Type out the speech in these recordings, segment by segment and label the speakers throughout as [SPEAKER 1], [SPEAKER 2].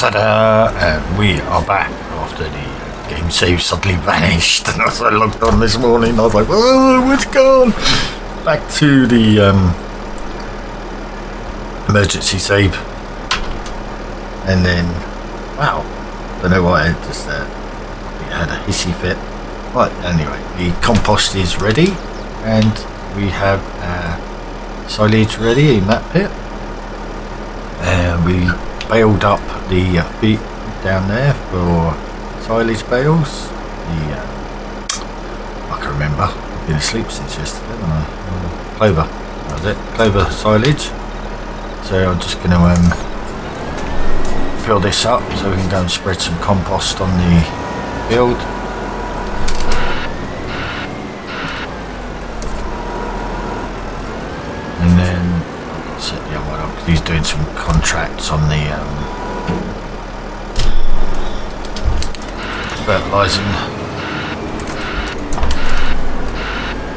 [SPEAKER 1] Ta-da! And we are back after the game save suddenly vanished. And as I logged on this morning, I was like, oh, it's gone! Back to the emergency save. And then, wow, don't know why, I just had a hissy fit. But anyway, the compost is ready, and we have silage ready in that pit. We baled up the feet down there for silage bales. I can remember, I've been asleep since yesterday, haven't I? Clover, that was it, clover silage. So I'm just going to fill this up so we can go and spread some compost on the field. And then I'll set the other one up because he's doing some contracts on the fertilising,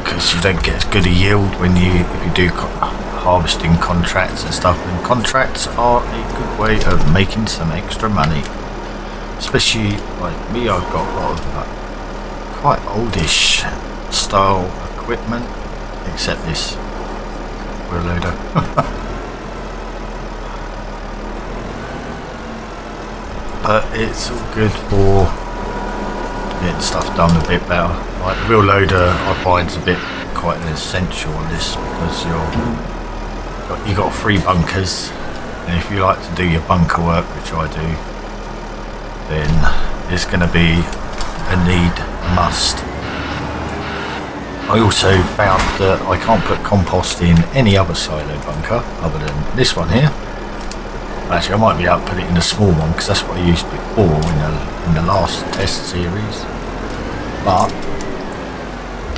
[SPEAKER 1] because you don't get as good a yield when if you do harvesting contracts and stuff, and contracts are a good way of making some extra money, especially like me. I've got a lot of quite oldish style equipment, except this wheel loader. But it's all good for getting stuff done a bit better. Like the wheel loader, I find is a bit quite an essential on this, because you got 3 bunkers, and if you like to do your bunker work, which I do, then it's going to be a need, a must. I also found that I can't put compost in any other silo bunker other than this one here. Actually, I might be able to put it in the small one, because that's what I used before in the last test series. But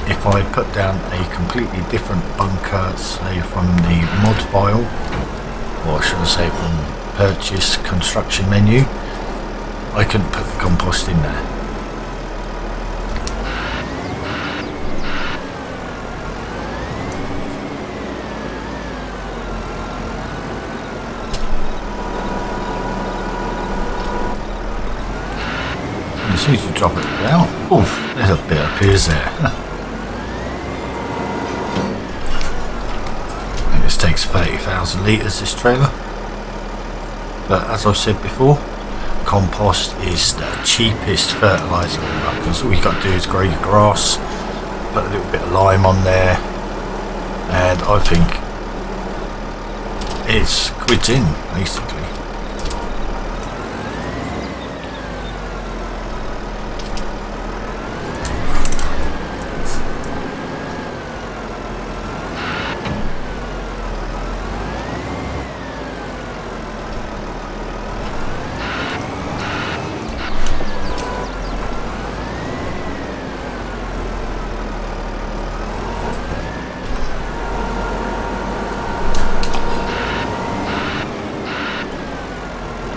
[SPEAKER 1] if I put down a completely different bunker, say from the mod file, or should I say from purchase construction menu, I couldn't put the compost in there. As soon as you drop it down, oof, there's a bit appears there. And this takes 30,000 litres, this trailer. But as I've said before, compost is the cheapest fertiliser, because all you got to do is grow your grass, put a little bit of lime on there, and I think it's quids in, basically.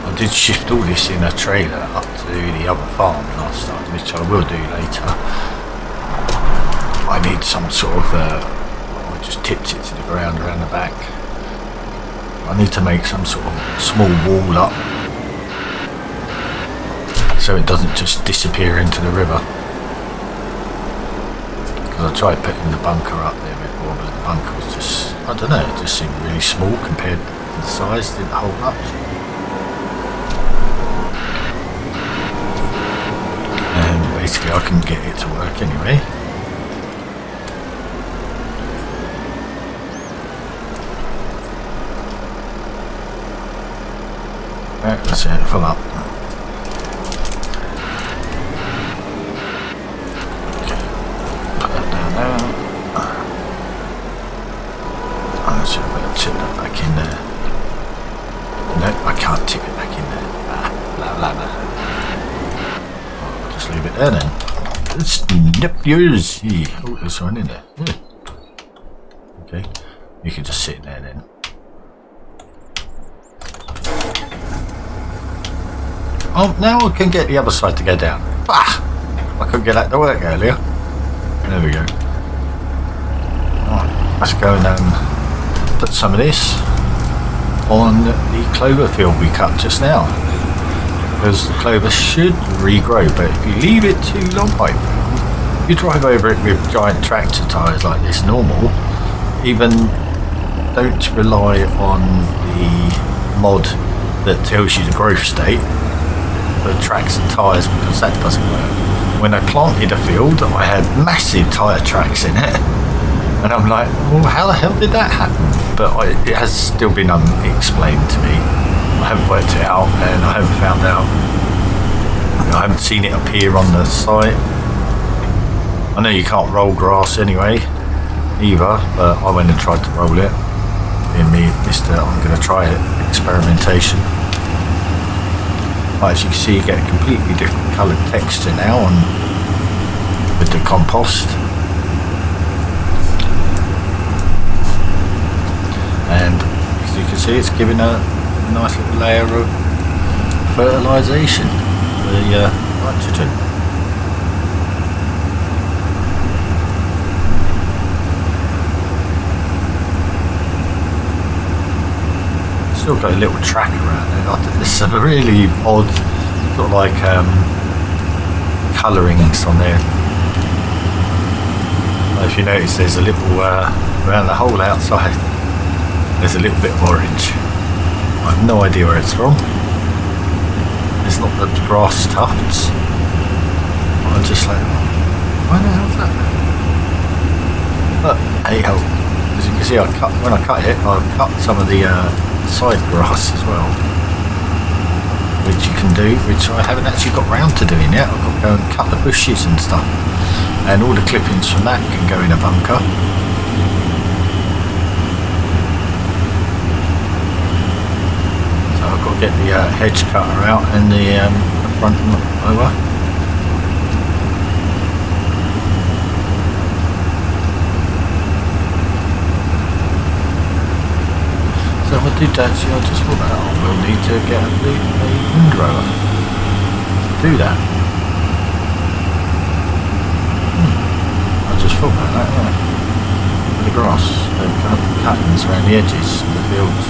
[SPEAKER 1] I did shift all this in a trailer up to the other farm last time, which I will do later. I need some sort of, I just tipped it to the ground around the back. I need to make some sort of small wall up so it doesn't just disappear into the river. Because I tried putting the bunker up there before, but the bunker was just, I don't know, it just seemed really small compared to the size, didn't hold much. Basically, I couldn't get it to work anyway. Right, that's it, full up. Okay, put that down there. I'm just going to tip that back in there. No, I can't tip it back in there. Blah, blah, blah. Leave it there then. Snip yours. Oh, there's one in there. Yeah. Okay, you can just sit in there then. Oh, now I can get the other side to go down. Ah! I couldn't get that to work earlier. There we go. Right, let's go and put some of this on the clover field we cut just now. because the clover should regrow, but if you leave it too long, I found, if you drive over it with giant tractor tyres like this normal, even don't rely on the mod that tells you the growth state for tracks and tyres, because that doesn't work. When I planted a field, I had massive tyre tracks in it, and I'm like, well, how the hell did that happen? But it has still been unexplained to me. I haven't worked it out, and I haven't found out. I haven't seen it appear on the site. I know you can't roll grass anyway, either, but I went and tried to roll it. In me, Mr. I'm going to try it, experimentation. As you can see, you get a completely different coloured texture now with the compost. And as you can see, it's giving a nice little layer of fertilisation for the nitrogen. Still got a little track around it. There's some really odd sort of like colourings on there. If you notice, there's a little around the hole outside, there's a little bit of orange. I have no idea where it's from. It's not the grass tufts. I'm just like, why the hell's that? But hey ho, as you can see, when I cut it, I've cut some of the side grass as well, which you can do, which I haven't actually got round to doing yet. I've got to go and cut the bushes and stuff, and all the clippings from that can go in a bunker. So I've got to get the hedge cutter out and the front mower. So I did actually, I just thought that we'll need to get a windrower to do that. I just thought about that, yeah. The grass, they've got cuttings around the edges of the fields.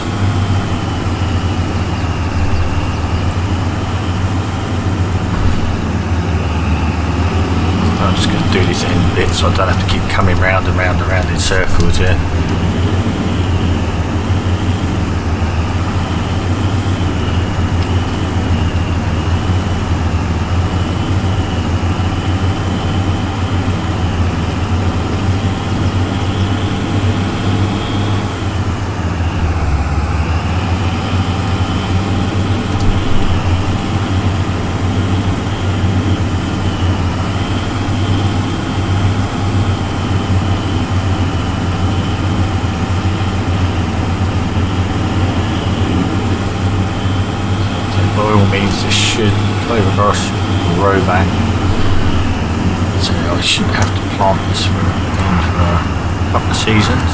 [SPEAKER 1] I'm just going to do this end bit so I don't have to keep coming round and round and round in circles here. Clover grass should grow back, so I shouldn't have to plant this for a couple of seasons.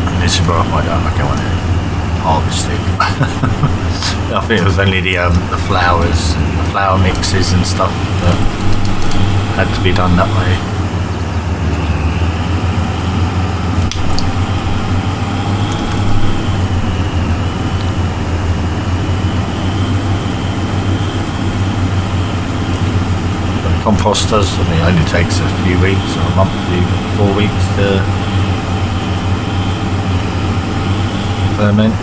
[SPEAKER 1] And this is where I might go on it, harvesting. I think it was only the flowers, the flower mixes and stuff that had to be done that way. Composters, I mean, it only takes a few weeks or a month, 4 weeks to ferment.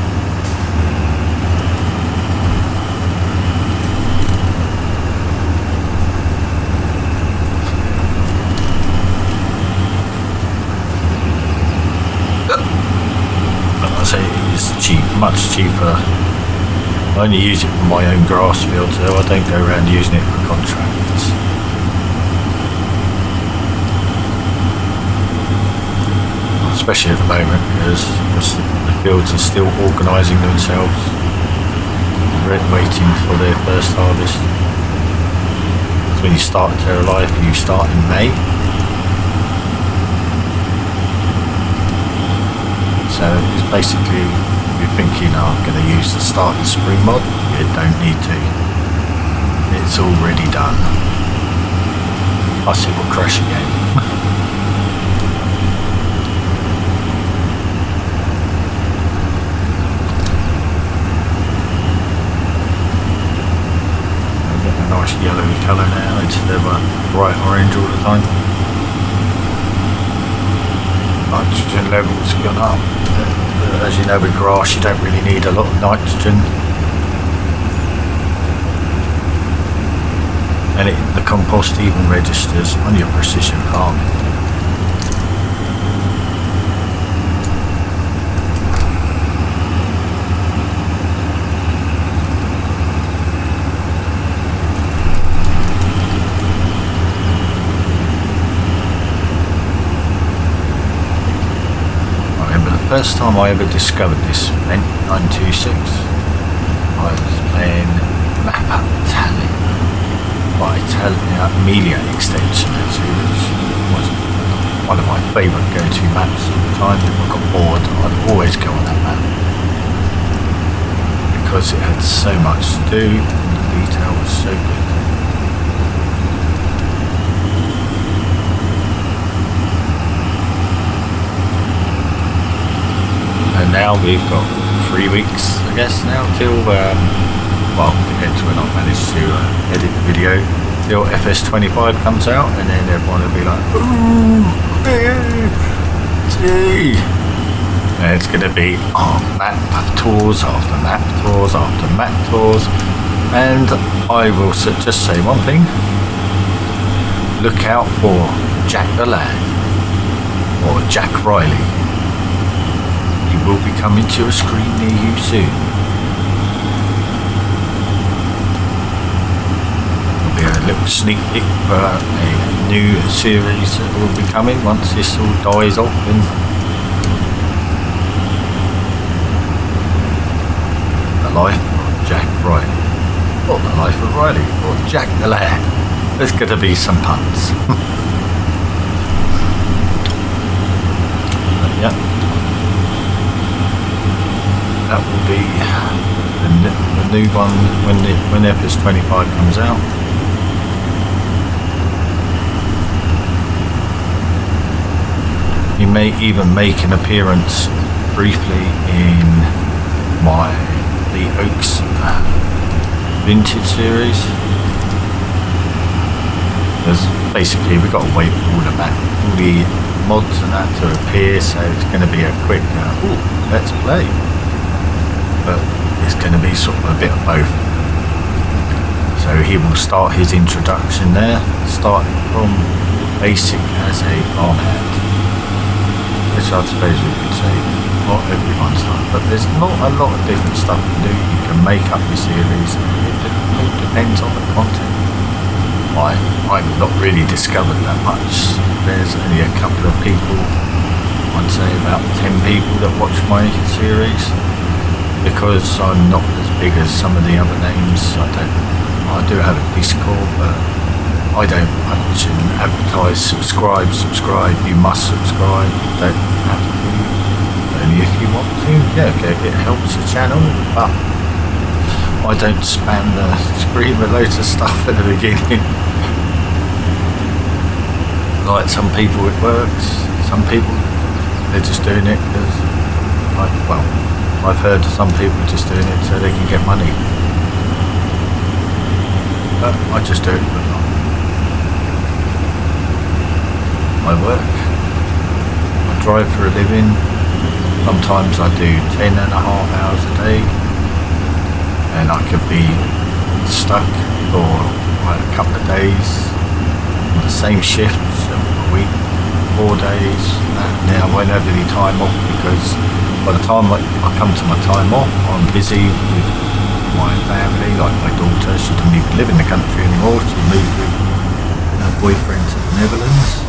[SPEAKER 1] But I say it's cheap, much cheaper. I only use it for my own grass field, so I don't go around using it for contracts. Especially at the moment, because the fields are still organising themselves, waiting for their first harvest. So when you start terralife, you start in May. So it's basically, you're thinking, oh, I'm going to use the start of spring mod. You don't need to. It's already done. Plus it will crash again. colour now instead of bright orange all the time. Nitrogen levels gone up. As you know, with grass you don't really need a lot of nitrogen. And the compost even registers on your precision farming. First time I ever discovered this ep9 I was playing Map Italian by Amelia extension actually, which was one of my favourite go-to maps at the time. If I got bored I'd always go on that map because it had so much to do and the detail was so good. And now we've got 3 weeks, I guess, now till, well, depends when I manage to edit the video, till FS25 comes out, and then everyone will be like, ooh, gee. And it's going to be map tours after map tours after map tours, and I will just say one thing, look out for Jack the Lad, or Jack Riley. Will be coming to a screen near you soon. There'll be a little sneak peek for a new series that will be coming once this all dies off. And the life of Jack Riley, or the life of Riley, or Jack the Lad. There's going to be some puns. But yeah. That will be the new one when FS25 comes out. You may even make an appearance briefly in the Oaks vintage series. Because basically we've got to wait for all the mods and that to appear, so it's going to be a quick let's play. But it's going to be sort of a bit of both. So he will start his introduction there, starting from basic as a farmhand, which I suppose you could say not everyone's done, but there's not a lot of different stuff to do. You can make up your series, it all depends on the content. I've not really discovered that much. There's only a couple of people, I'd say about 10 people that watch my series. Because I'm not as big as some of the other names, I do have a Discord, but I don't punch and advertise, subscribe, you must subscribe, you don't have to, only if you want to, yeah, okay, it helps the channel, but I don't spam the screen with loads of stuff at the beginning. Like some people it works, some people, they're just doing it because, well, I've heard some people just doing it so they can get money. But I just do it for fun. I work. I drive for a living. Sometimes I do 10.5 hours a day. And I could be stuck for a couple of days on the same shift, a week, 4 days. Now I won't have any time off because by the time I come to my time off, I'm busy with my family, like my daughter. She doesn't even live in the country anymore. She moved with her boyfriend to the Netherlands.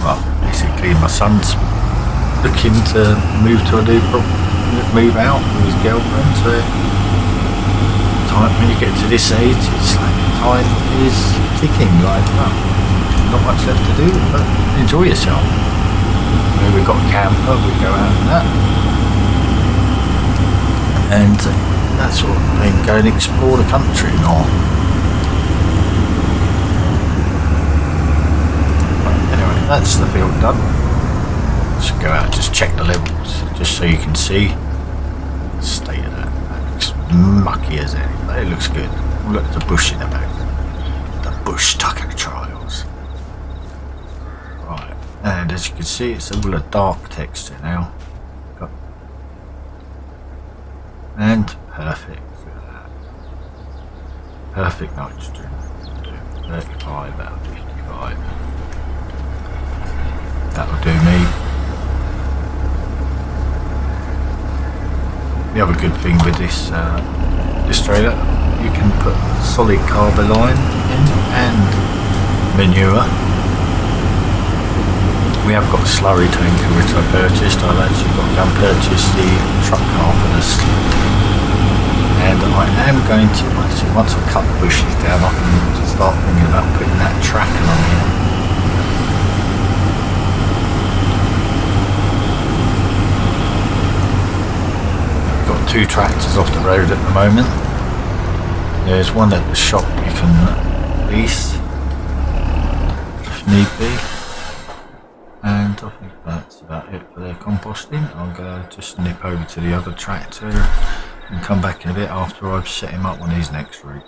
[SPEAKER 1] Well, basically my son's looking to move out with his girlfriend. So when you get to this age, it's like time is ticking. Like, well, not much left to do, but enjoy yourself. We've got a camper, we go out and that, and that sort of thing, go and explore the country and all. But anyway, that's the field done. Let's go out and just check the levels, just so you can see the state of that. That looks mucky as anything, but it looks good. Oh, look, there's a bush in the back. The bush tucker trials. Right, and as you can see, it's all a dark texture now. And perfect. Perfect nitrogen. 35 out of 55. That'll do me. The other good thing with this trailer, you can put solid carboline in and manure. We have got a slurry tanker which I purchased. I've actually got to go and purchase the truck car for this. And I am going to, actually, once I cut the bushes down, I can start thinking about putting that tracker on here. I've got 2 tractors off the road at the moment. There's one at the shop you can lease if need be. And I think that's about it for their composting. I'm going to just nip over to the other tractor and come back in a bit after I've set him up on his next route.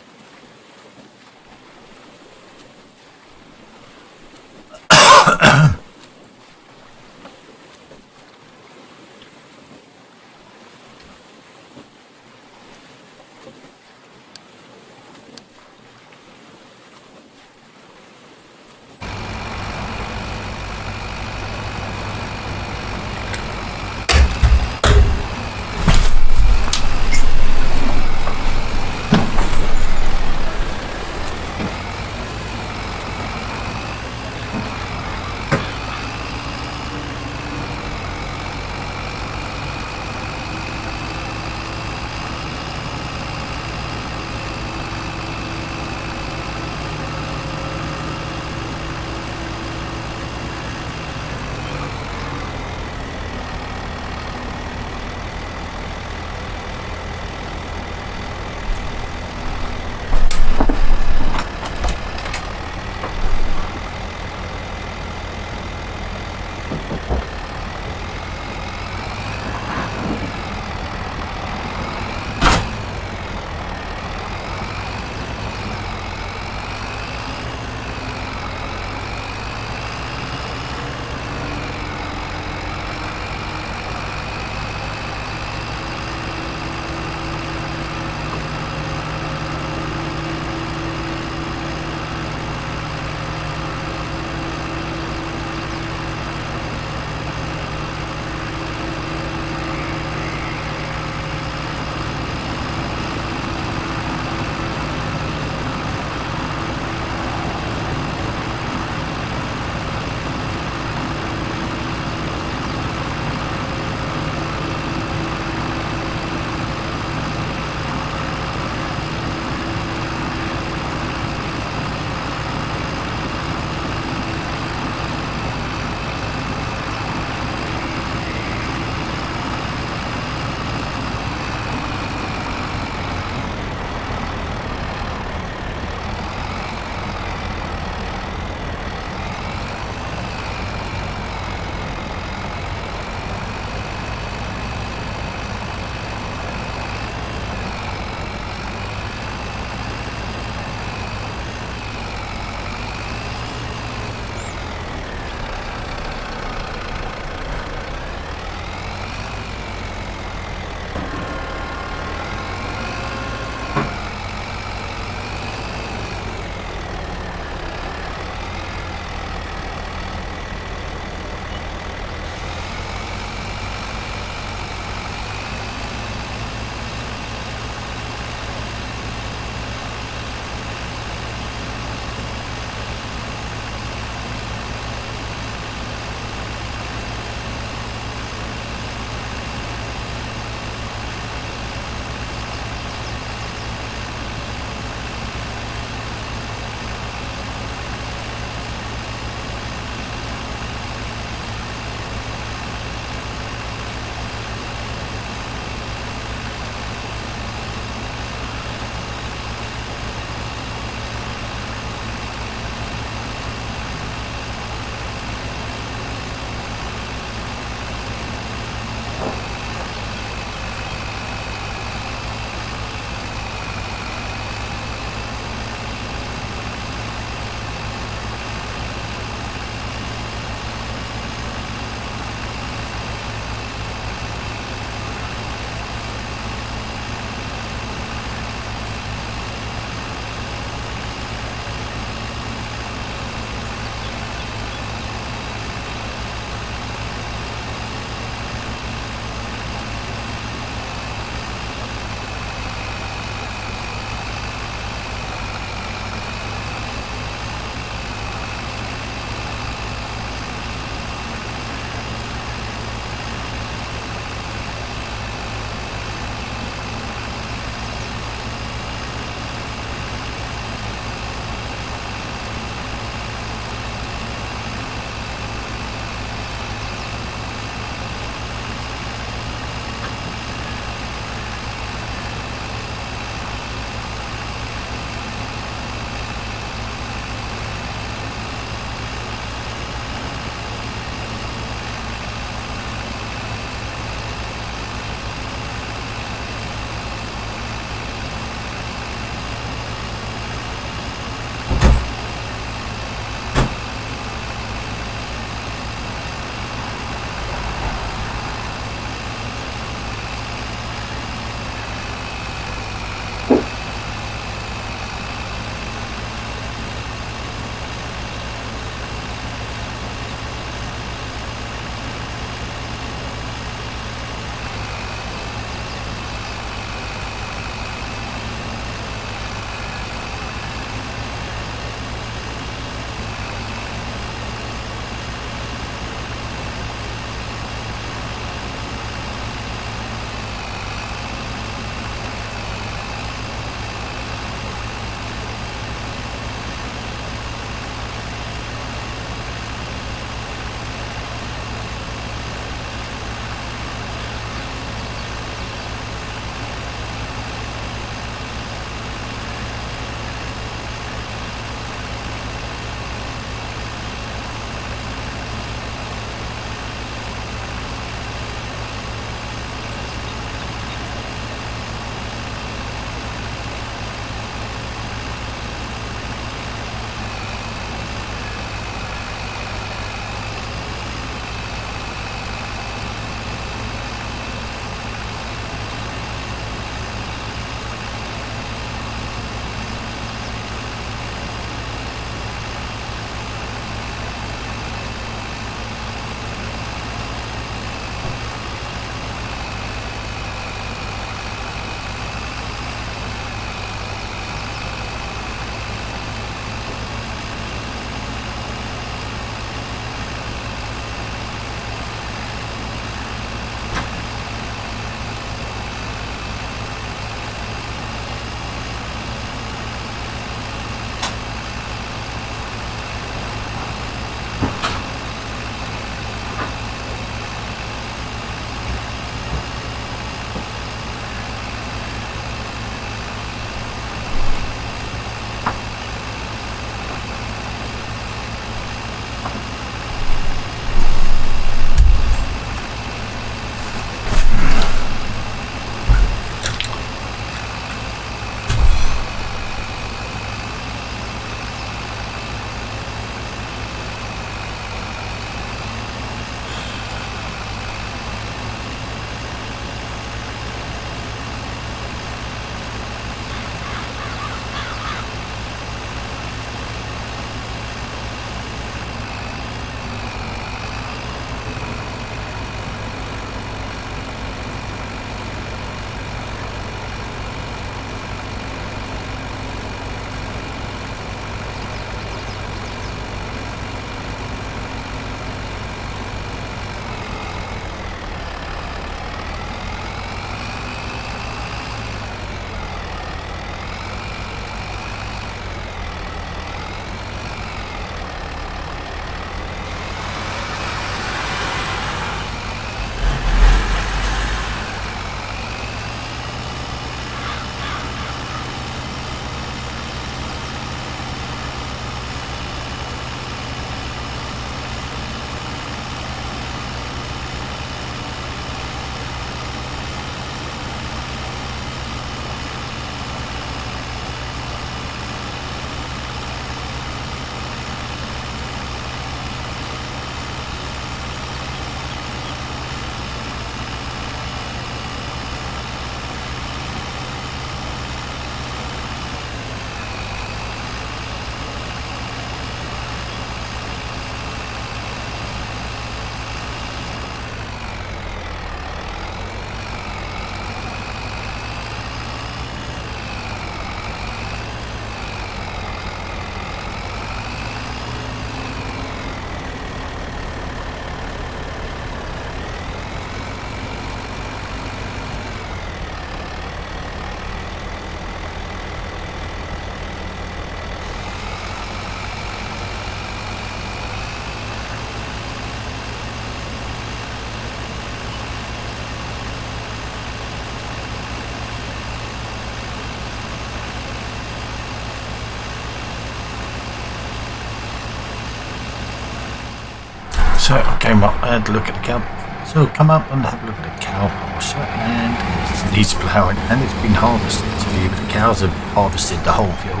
[SPEAKER 1] So I came up, I had to look at the cow. So come up and have a look at the cow pasture, and it needs ploughing, and it's been harvested. So the cows have harvested the whole field.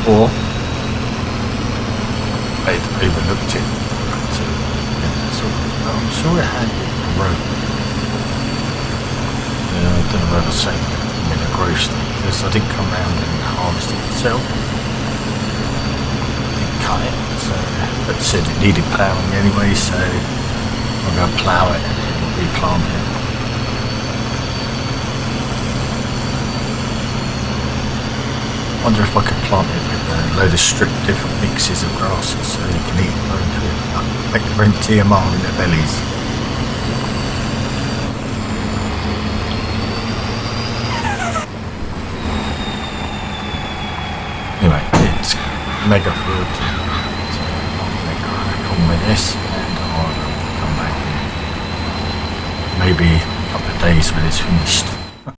[SPEAKER 1] Or they'd overlooked it. So, yeah, so I'm sure it had a road. I don't know whether to say in a grocery, because I didn't come round and harvest it myself. Cut it, so, but said it needed ploughing anyway, so I'm going to plough it and then replant it. I wonder if I could plant it with a load of different mixes of grasses so you can eat your own food. Make them bring TMR in their bellies. Anyway, it's mega food. So I'll make a crack on with this and I'll come back in maybe a couple of days when it's finished.